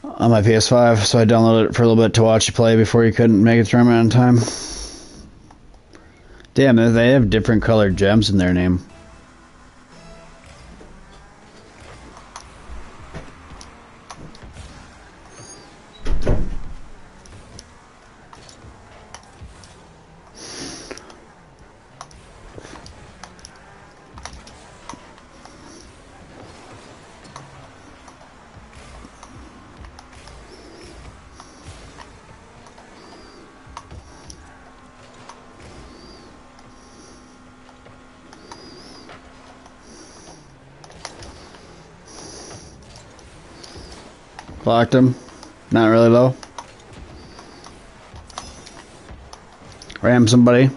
on my PS5, so I downloaded it for a little bit to watch you play before you couldn't make it through in time. Damn, they have different colored gems in their name. Blocked him. Not really low. Ram somebody.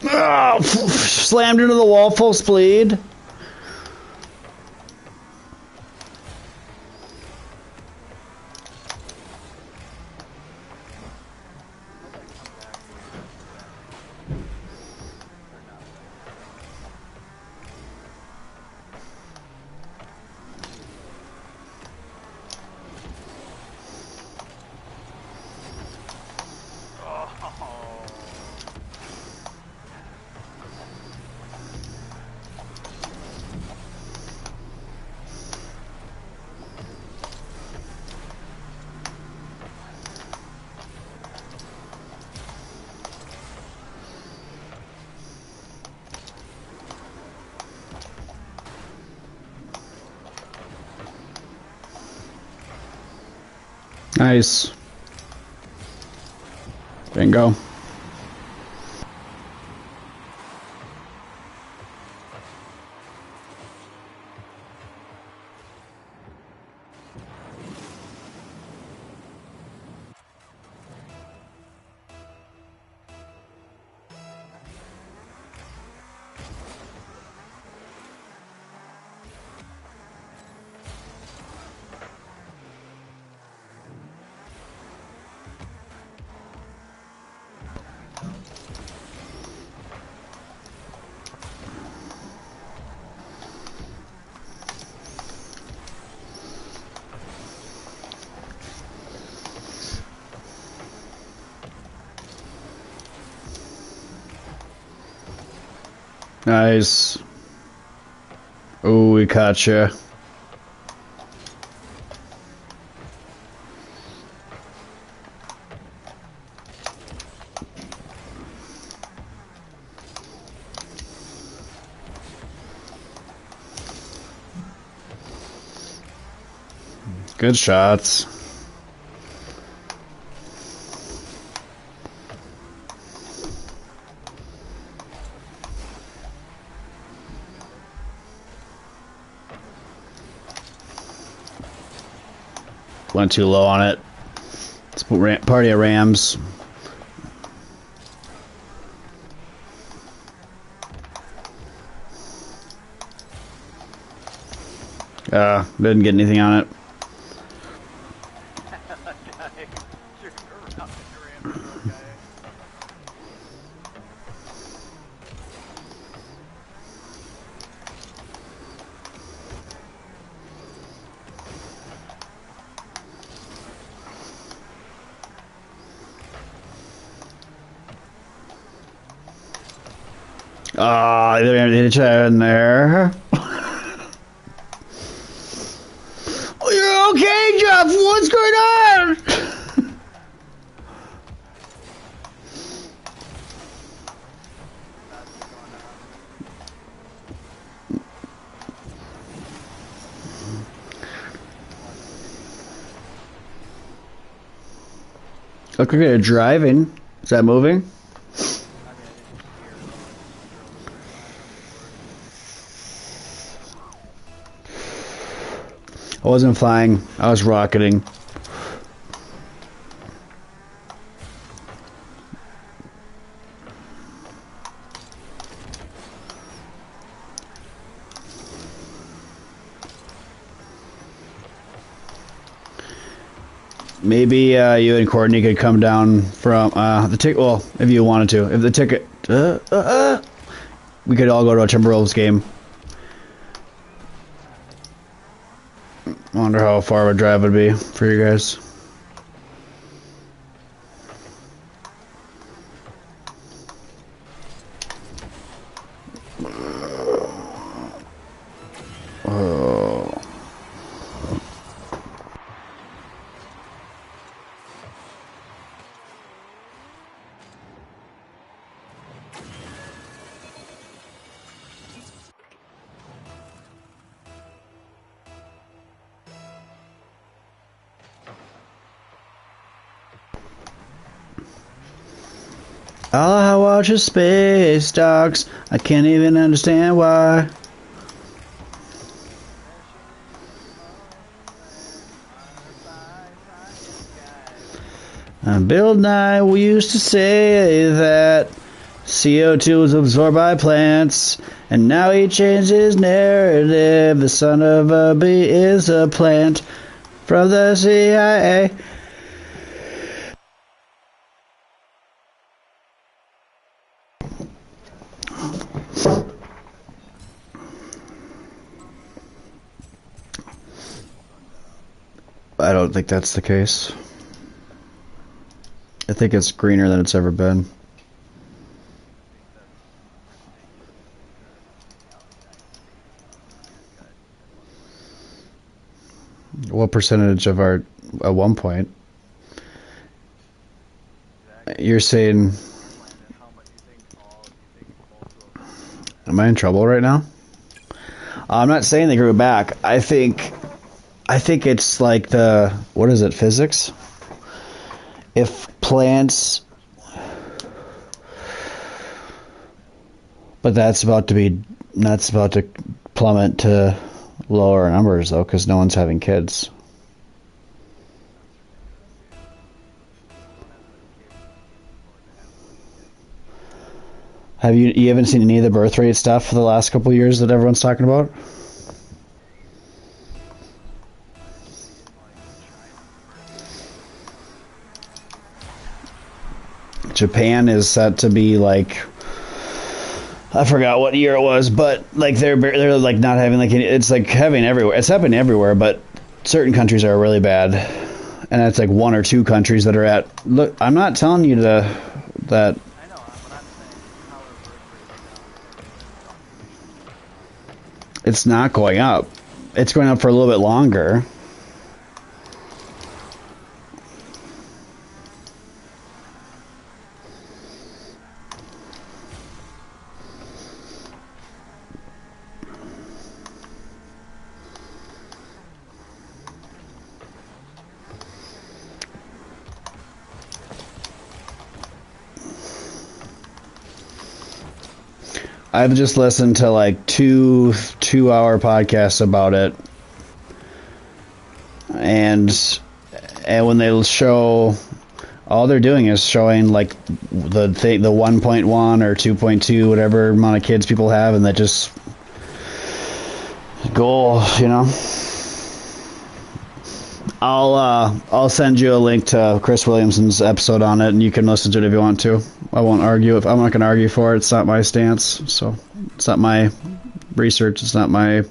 Oh, slammed into the wall full speed. Nice. Bingo. Nice. Oh, we caught you. Good shots. Went too low on it. Let's put party of Rams. Didn't get anything on it. Ah, they hit each other in there. Oh, you're okay, Jeff? What's going on? Look, we're driving. Is that moving? I wasn't flying. I was rocketing. Maybe you and Courtney could come down from the ticket. Well, if you wanted to, if the ticket, we could all go to a Timberwolves game. I wonder how far of a drive would be for you guys. All I watch is space dogs. I can't even understand why. Bill Nye we used to say that CO2 is absorbed by plants, and now he changed his narrative. The son of a bee is a plant from the CIA. I don't think that's the case. I think it's greener than it's ever been. What percentage of our, at one point? You're saying, am I in trouble right now? I'm not saying they grew back. I think it's like the, what is it, physics? If plants, but that's about to plummet to lower numbers though, because no one's having kids. You haven't seen any of the birth rate stuff for the last couple of years that everyone's talking about? Japan is set to be like, I forgot what year it was, but like they're like not having like any, it's like having everywhere. It's happening everywhere, but certain countries are really bad, and it's like one or two countries that are at. Look, I'm not telling you that. It's not going up. It's going up for a little bit longer. I've just listened to like two-hour podcasts about it, and when they show, all they're doing is showing like the 1.1 or 2.2 whatever amount of kids people have, and that just goal, you know. I'll send you a link to Chris Williamson's episode on it, and you can listen to it if you want to. I won't argue. I'm not going to argue for it. It's not my stance. So it's not my research. It's not my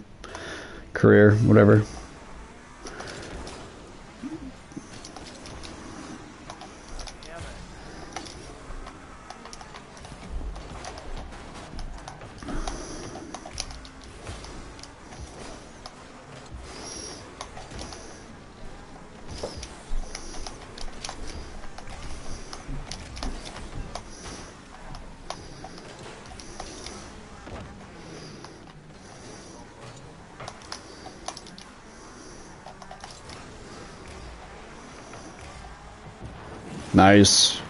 career. Whatever. Nice.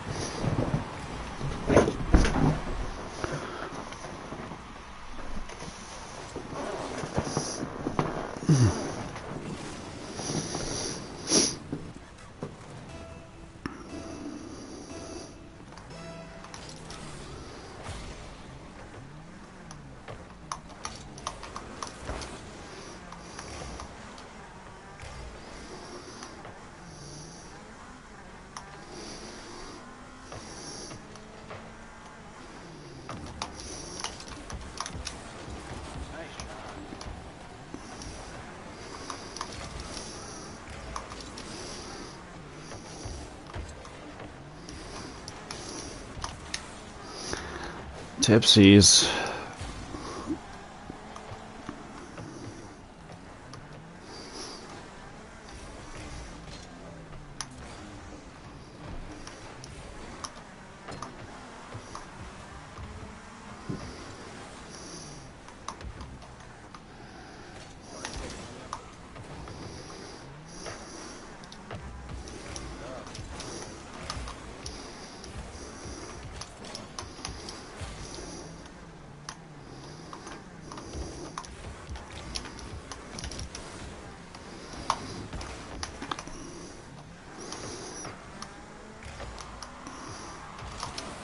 Tipsies.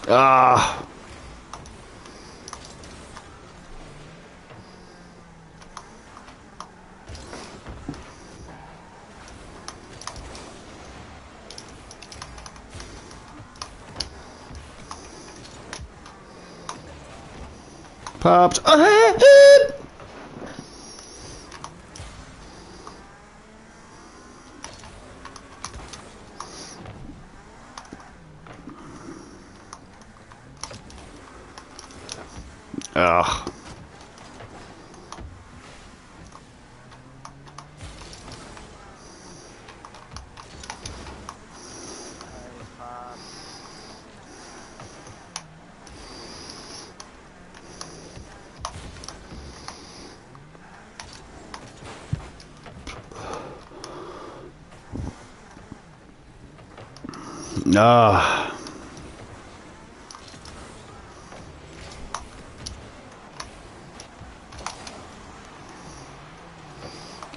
Ah. Popped. Ugh. Ugh.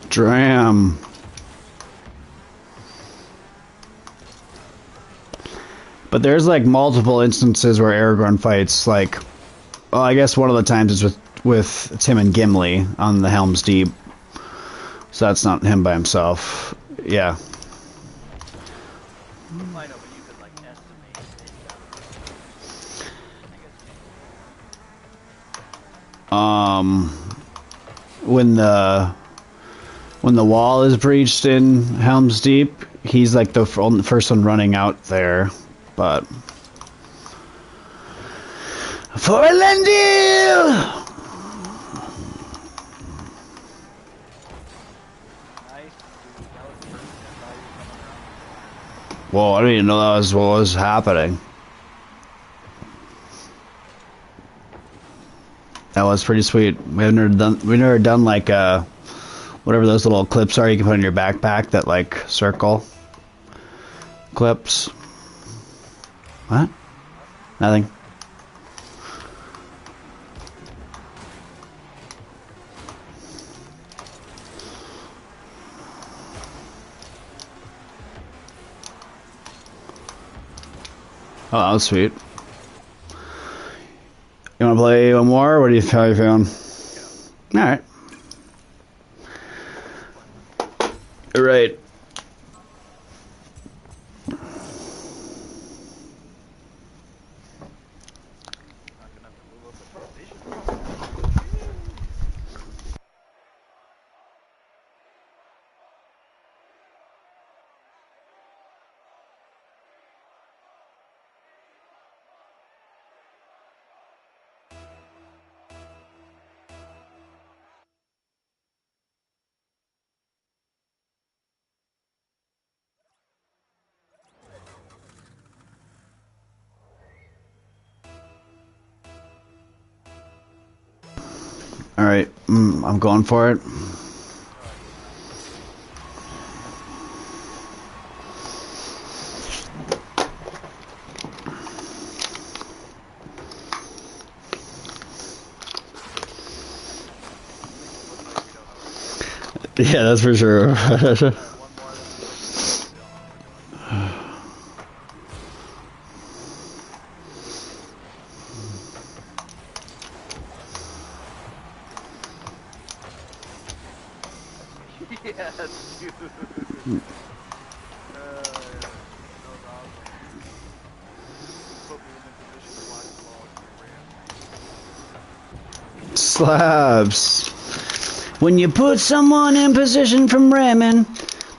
Dram. But there's like multiple instances where Aragorn fights like, well, I guess one of the times is with Tim and Gimli on the Helm's Deep. So that's not him by himself. Yeah. I know, but you could like estimate it. When the wall is breached in Helm's Deep, he's like the first one running out there. But for Elendil! Whoa, I didn't even know that was what was happening. That was pretty sweet. We've never done like whatever those little clips are you can put in your backpack that like circle clips. What? Nothing. Oh, that was sweet. You want to play one more? Or how are you feeling? All right. All right. All right, I'm going for it. Yeah, that's for sure. Yes, dude. Slabs. When you put someone in position from ramming,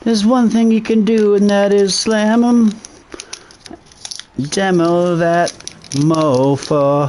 there's one thing you can do, and that is slam them. Demo that Mofo.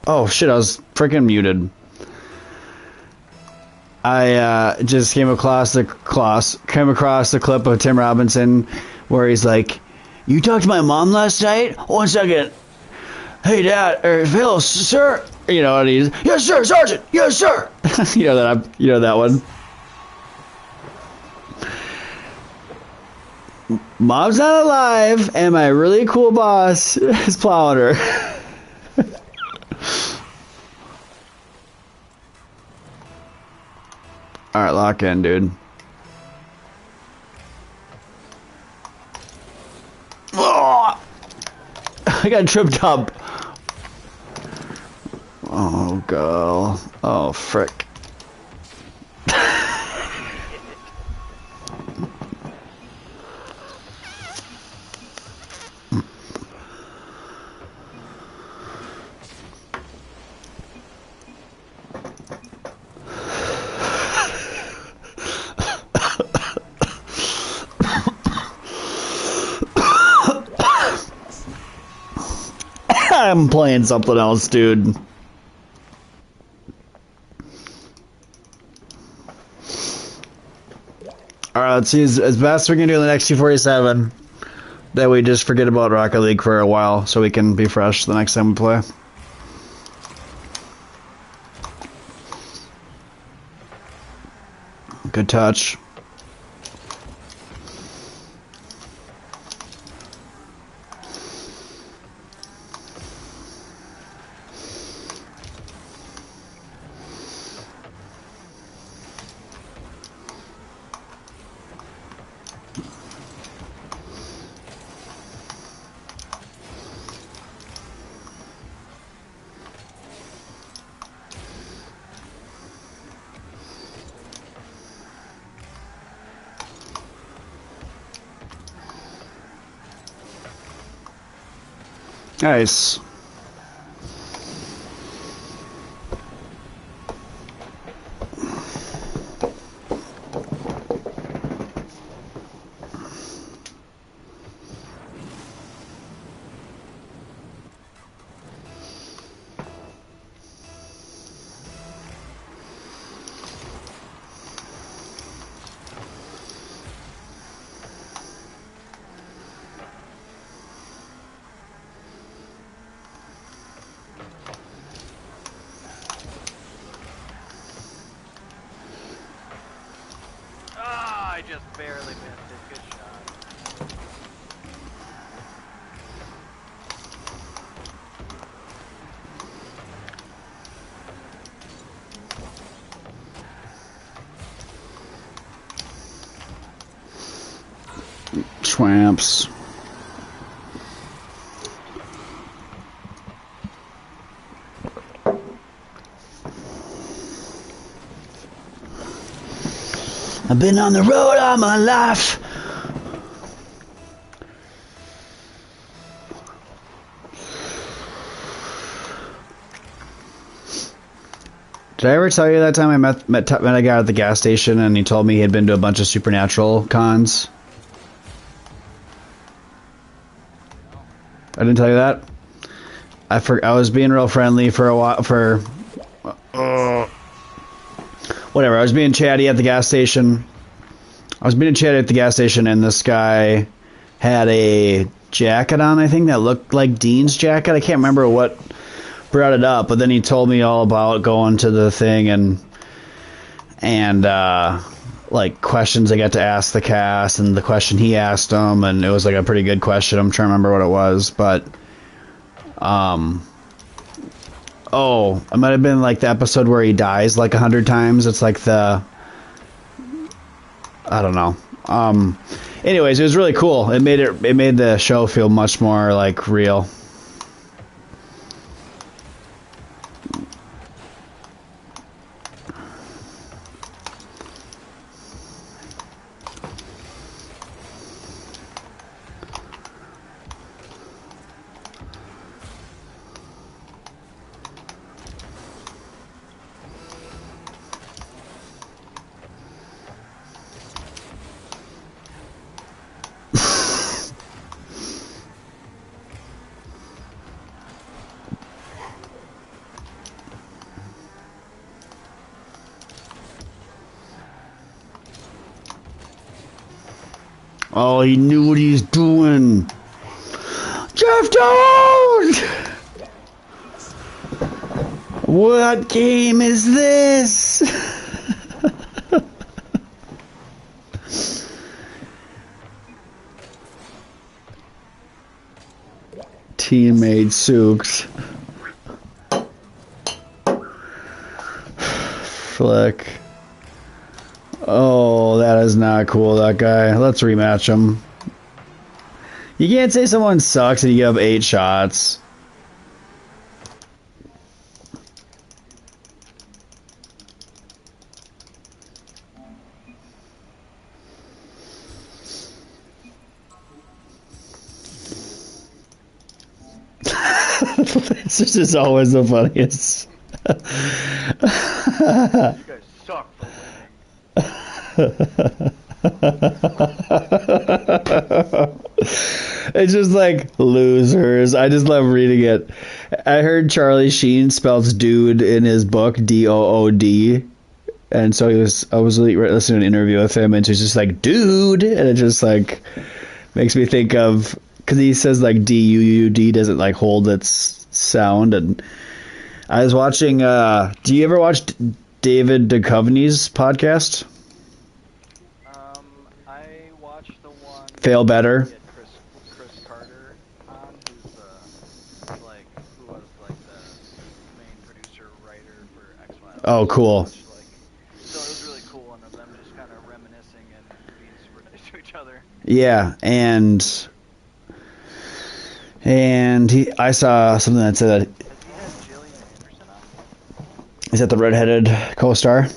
Oh shit, I was freaking muted. I just came across the clip of Tim Robinson where he's like, "You talked to my mom last night? 1 second. Hey, Dad, or Phil, sir." You know, and he's, "Yes, sir, Sergeant. Yes, sir." You know that one. Mom's not alive, and my really cool boss is plowing her. Alright, lock in, dude. Oh! I got tripped up. Oh, girl. Oh, frick. I'm playing something else, dude. Alright, let's see as best we can do in the next 247. That we just forget about Rocket League for a while so we can be fresh the next time we play. Good touch. Nice. Ah, I just barely missed it. Good shot. Tramps. I've been on the road all my life. Did I ever tell you that time I met a guy at the gas station and he told me he had been to a bunch of supernatural cons? I didn't tell you that? I was being real friendly for a while, whatever. I was being chatty at the gas station. And this guy had a jacket on, I think, that looked like Dean's jacket. I can't remember what brought it up, but then he told me all about going to the thing and like questions I got to ask the cast and the question he asked him, and it was like a pretty good question. I'm trying to remember what it was, but oh, it might have been like the episode where he dies like 100 times. It's like I don't know. Anyways, it was really cool. It made the show feel much more like real. Oh, he knew what he's doing. Jeff Jones! What game is this? Teammate Sooks. Flick. Oh, that is not cool, that guy. Let's rematch him. You can't say someone sucks and you give 8 shots. This is always the funniest. You guys suck for winning. It's just like losers. I just love reading it. I heard Charlie Sheen spells dude in his book Dood, and so I was listening to an interview with him, and he's just like dude, and it just like makes me think of, because he says like duud doesn't like hold its sound. And I was watching. Do you ever watch David Duchovny's podcast? I watched the one. Fail Better. He had Chris Carter on, who was like the main producer writer for X-Files. Oh, cool. So it was really cool, and of them just kind of reminiscing and being super nice to each other. Yeah, and I saw something that said that. Has he had Gillian Anderson on? Is that the redheaded co-star?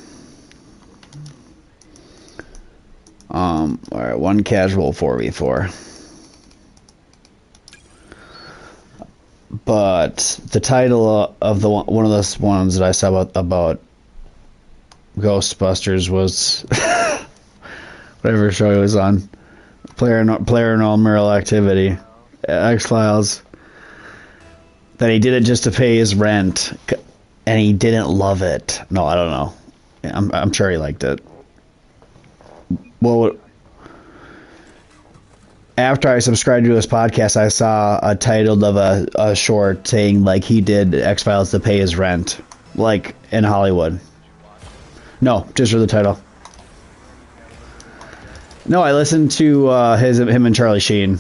All right, one casual 4v4. But the title of the one of those ones that I saw about Ghostbusters was whatever show he was on, Paranormal Activity, X-Files. That he did it just to pay his rent, and he didn't love it. No, I don't know. I'm sure he liked it. Well, after I subscribed to his podcast, I saw a title of a short saying like he did X-Files to pay his rent, like in Hollywood. No, just for the title. No, I listened to him and Charlie Sheen.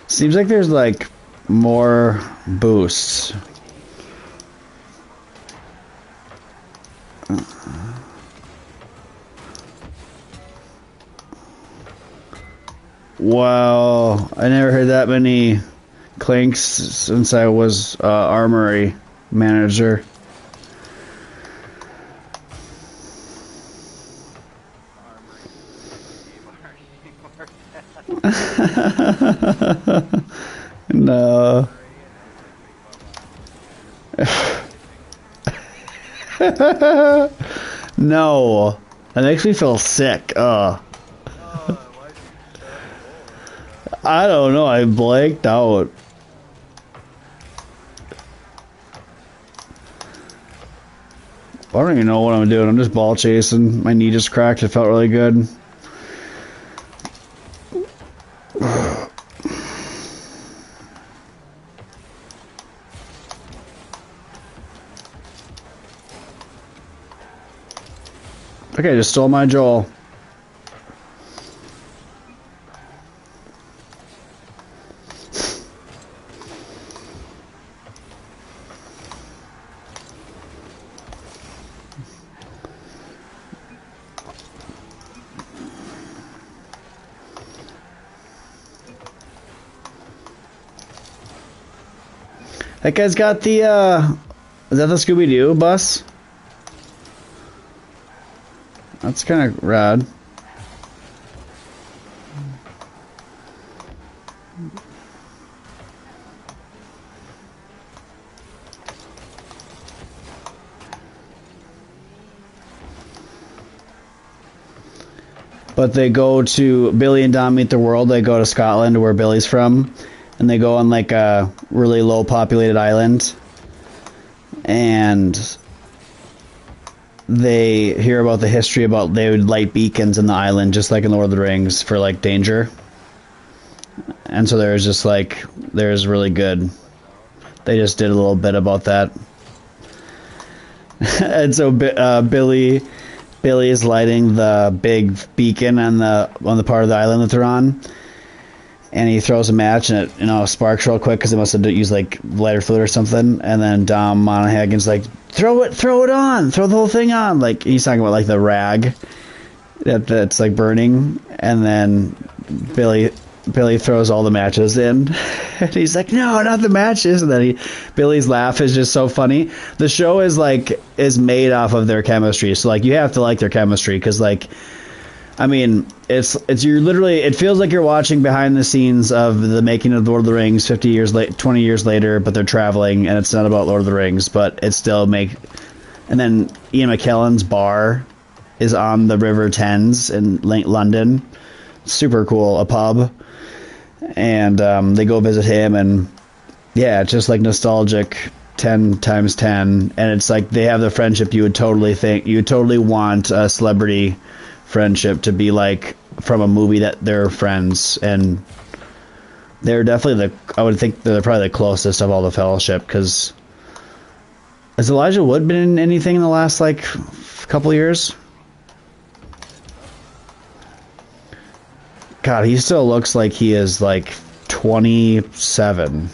Seems like there's like more boosts. Wow, I never heard that many clinks since I was armory manager. No. No. That makes me feel sick. I don't know. I blanked out. I don't even know what I'm doing. I'm just ball chasing. My knee just cracked. It felt really good. Okay, just stole my Joel. That guy's got the, is that the Scooby-Doo bus? That's kind of rad. But they go to Billy and Don Meet the World. They go to Scotland, where Billy's from, and they go on like a really low populated island, and they hear about the history about they would light beacons in the island, just like in Lord of the Rings, for like danger. And so there's really good. They just did a little bit about that. And so Billy is lighting the big beacon on the part of the island that they're on, and he throws a match and it sparks real quick because they must have used like lighter fluid or something. And then Dom Monaghan's like, throw it on, throw the whole thing on. Like he's talking about like the rag that's like burning, and then Billy throws all the matches in, and he's like, no, not the matches. And then Billy's laugh is just so funny. The show is made off of their chemistry, so like you have to like their chemistry, because like, I mean, it's you're literally, it feels like you're watching behind the scenes of the making of Lord of the Rings 20 years later, but they're traveling and it's not about Lord of the Rings, but it still and then Ian McKellen's bar is on the River Thames in London. Super cool, a pub. And they go visit him, and yeah, it's just like nostalgic 10 times 10. And it's like they have the friendship you would totally want a celebrity friendship to be like from a movie, that they're friends. And they're definitely I would think they're probably the closest of all the Fellowship, because has Elijah Wood been in anything in the last like couple years? God, he still looks like he is like 27.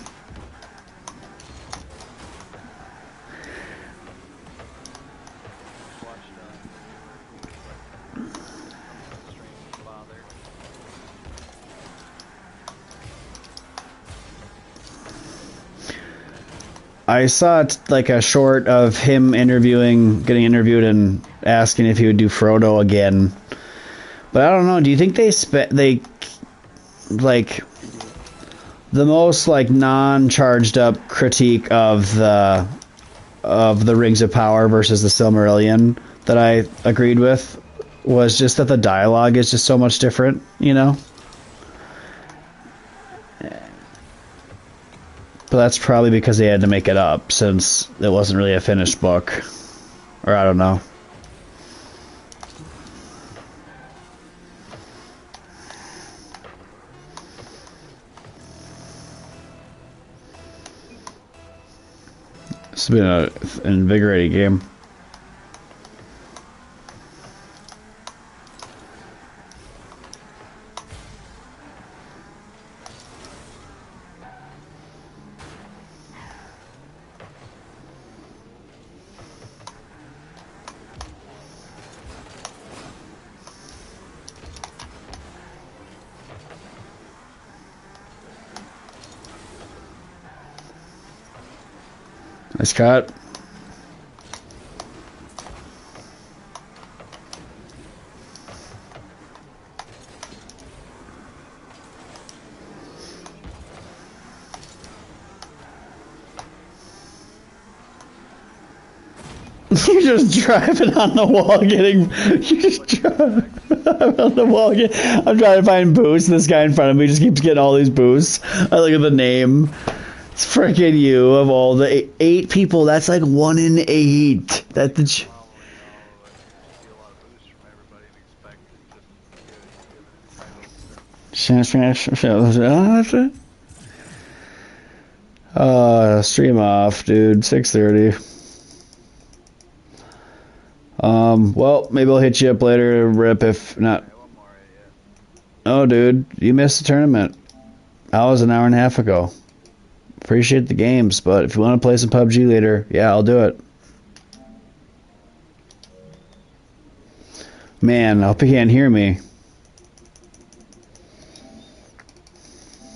I saw like a short of him getting interviewed and asking if he would do Frodo again. But I don't know. Do you think they like the most like non-charged up critique of the Rings of Power versus the Silmarillion that I agreed with was just that the dialogue is just so much different, you know? But that's probably because they had to make it up since it wasn't really a finished book. Or I don't know. It's been an invigorating game. Nice cut. You're just driving on the wall getting... You're just driving on the wall I'm trying to find boosts. This guy in front of me just keeps getting all these boosts. I look at the name. It's freaking you of all the eight people. That's like 1 in 8. That the... Stream off, dude. 6:30. Well, maybe I'll hit you up later, Rip, if not. Oh, dude, you missed the tournament. That was an hour and a half ago. Appreciate the games, but if you want to play some PUBG later, yeah, I'll do it. Man, I hope you can't hear me.